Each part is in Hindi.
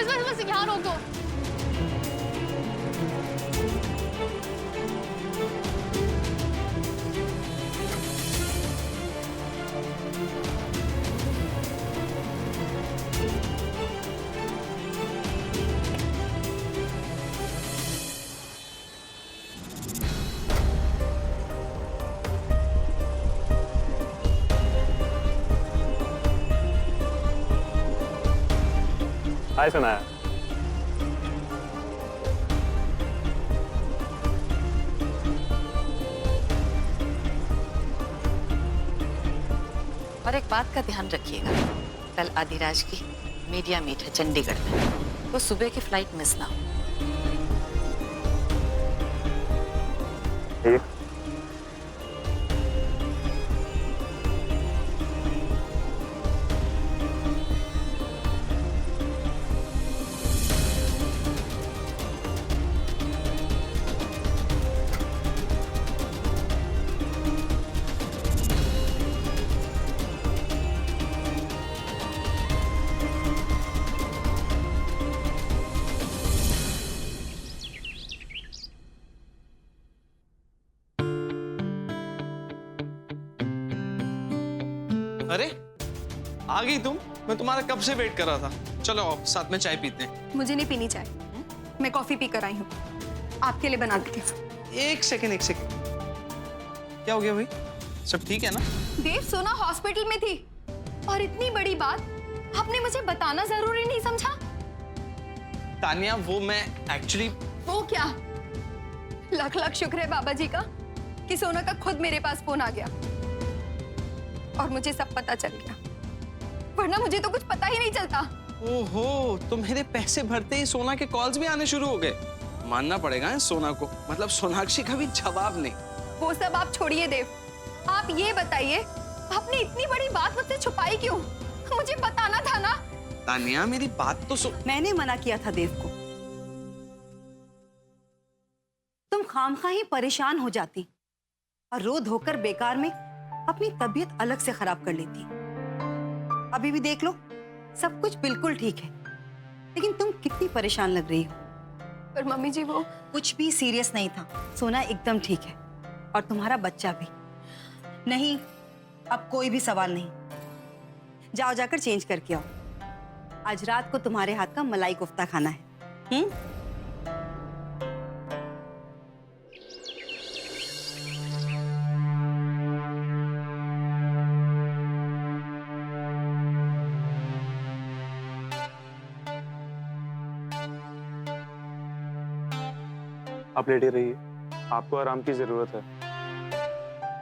बस बस बस यहाँ रोक दो। हाय सनाया। और एक बात का ध्यान रखिएगा, कल आदिराज की मीडिया मीट है चंडीगढ़ में, तो सुबह की फ्लाइट मिस ना हो। ठीक। अरे आ गई तुम? मैं तुम्हारा कब से वेट कर रहा था। चलो आप साथ में चाय पीते हैं। मुझे नहीं पीनी चाय, मैं कॉफी पी कर आई हूँ, आपके लिए बना देती हूँ। एक सेकेंड क्या हो गया भाई? सब ठीक है ना? देव, सोना हॉस्पिटल में थी और इतनी बड़ी बात आपने मुझे बताना जरूरी नहीं समझा? तानिया वो मैं एक्चुअली वो क्या? लाख लाख शुक्र है बाबा जी का कि सोना का खुद मेरे पास फोन आ गया और मुझे सब पता चल गया, वरना मुझे तो कुछ पता ही नहीं चलता। ओहो, तो मेरे पैसे भरते ही सोना के कॉल्स भी आने शुरू हो गए। मानना पड़ेगा है सोना को, मतलब सोनाक्षी का भी जवाब नहीं। वो सब आप छोड़िए देव, आप ये बताइए आपने इतनी बड़ी बात मुझसे छुपाई क्यों? मुझे बताना था ना। तानिया मेरी बात तो सुन। मैंने मना किया था देव को, तुम खामखा ही परेशान हो जाती और रो धोकर बेकार में अपनी तबीयत अलग से खराब कर लेती। अभी भी देख लो, सब कुछ बिल्कुल ठीक है, लेकिन तुम कितनी परेशान लग रही हो। पर मम्मी जी वो कुछ भी सीरियस नहीं था, सोना एकदम ठीक है और तुम्हारा बच्चा भी। नहीं, अब कोई भी सवाल नहीं। जाओ जाकर चेंज करके आओ, आज रात को तुम्हारे हाथ का मलाई कोफ्ता खाना है। आप लेटे रहिए, आपको आराम की जरूरत है।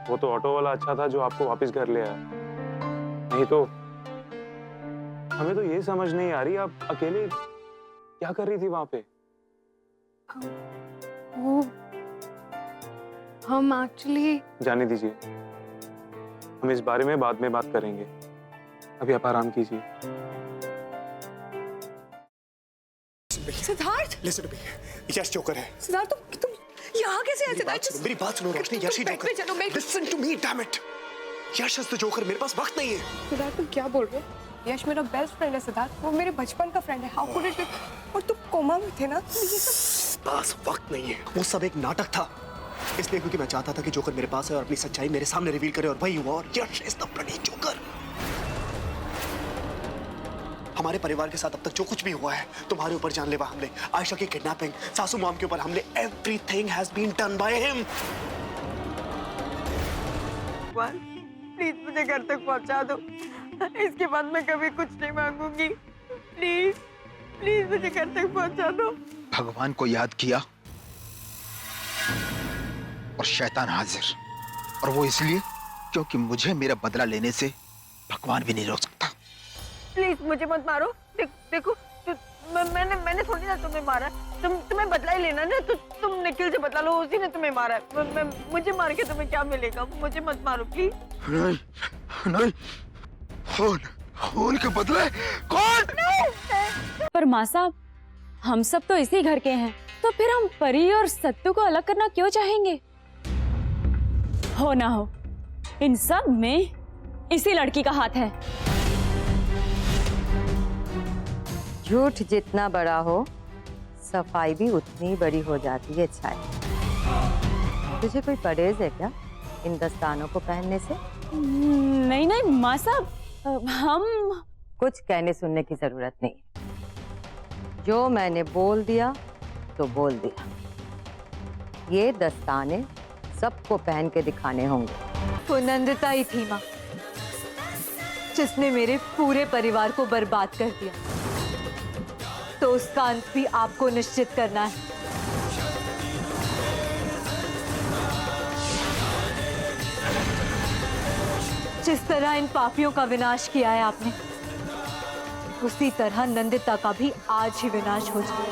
वो तो ऑटो वाला अच्छा था जो आपको वापस घर ले आया, नहीं तो हमें तो ये समझ नहीं आ रही आप अकेले क्या कर रही थी वहां पे। वो हम एक्चुअली जाने दीजिए, हम इस बारे में बाद में बात करेंगे, अभी आप आराम कीजिए। Siddharth, Listen to me. Yash joker है। सिद्धार्थ तुम यहाँ कैसे आए? मेरी बात सुनो रोशनी, यश ही जोकर। चलो मैं Listen to me, damn it. Yash is the joker, मेरे पास वक्त नहीं है। सिद्धार्थ तुम क्या बोल रहे हो? यश मेरा बेस्ट फ्रेंड है सिद्धार्थ, वो मेरे बचपन का फ्रेंड है। How could it? और तुम कोमा में थे ना, तो ये सब पास वक्त नहीं है, वो सब एक नाटक था, इसलिए क्योंकि मैं चाहता था कि जोकर मेरे पास है और अपनी सच्चाई मेरे सामने रिवील करे, और वही हुआ। और यश इज द ब्लडी जोकर। हमारे परिवार के साथ अब तक जो कुछ भी हुआ है, तुम्हारे ऊपर जानलेवा हमले, आयशा की किडनैपिंग, सासू मॉम के ऊपर हमले, everything has been done by him. Please मुझे घर तक पहुंचा दो, इसके बाद मैं कभी कुछ नहीं मांगूंगी। प्लीज प्लीज मुझे घर तक पहुंचा दो। भगवान को याद किया और शैतान हाजिर, और वो इसलिए क्योंकि मुझे मेरा बदला लेने से भगवान भी नहीं रोक सकता। प्लीज मुझे मत मारो। देखो मैंने थोड़ी ना तुम्हें मारा, तुम्हें बदला ही लेना ना, तो तुम निखिल से बदला लो, उसी ने तुम्हें मारा है। मुझे मार के तुम्हें क्या मिलेगा? मुझे मत मारो प्लीज। नहीं नहीं, खून के बदले कौन? पर माँ साहब, हम सब तो इसी घर के हैं, तो फिर हम परी और सत्तू को अलग करना क्यों चाहेंगे? हो ना हो, इन सब में इसी लड़की का हाथ है। झूठ जितना बड़ा हो, सफाई भी उतनी बड़ी हो जाती है छाया। तुझे कोई परहेज है क्या इन दस्तानों को पहनने से? नहीं नहीं माँ साहब, हम कुछ कहने सुनने की जरूरत नहीं। जो मैंने बोल दिया तो बोल दिया। ये दस्ताने सबको पहन के दिखाने होंगे। वो नंदिता ही थी माँ, जिसने मेरे पूरे परिवार को बर्बाद कर दिया। तो उसका अंत भी आपको निश्चित करना है। जिस तरह इन पापियों का विनाश किया है आपने, उसी तरह नंदिता का भी आज ही विनाश हो जाए।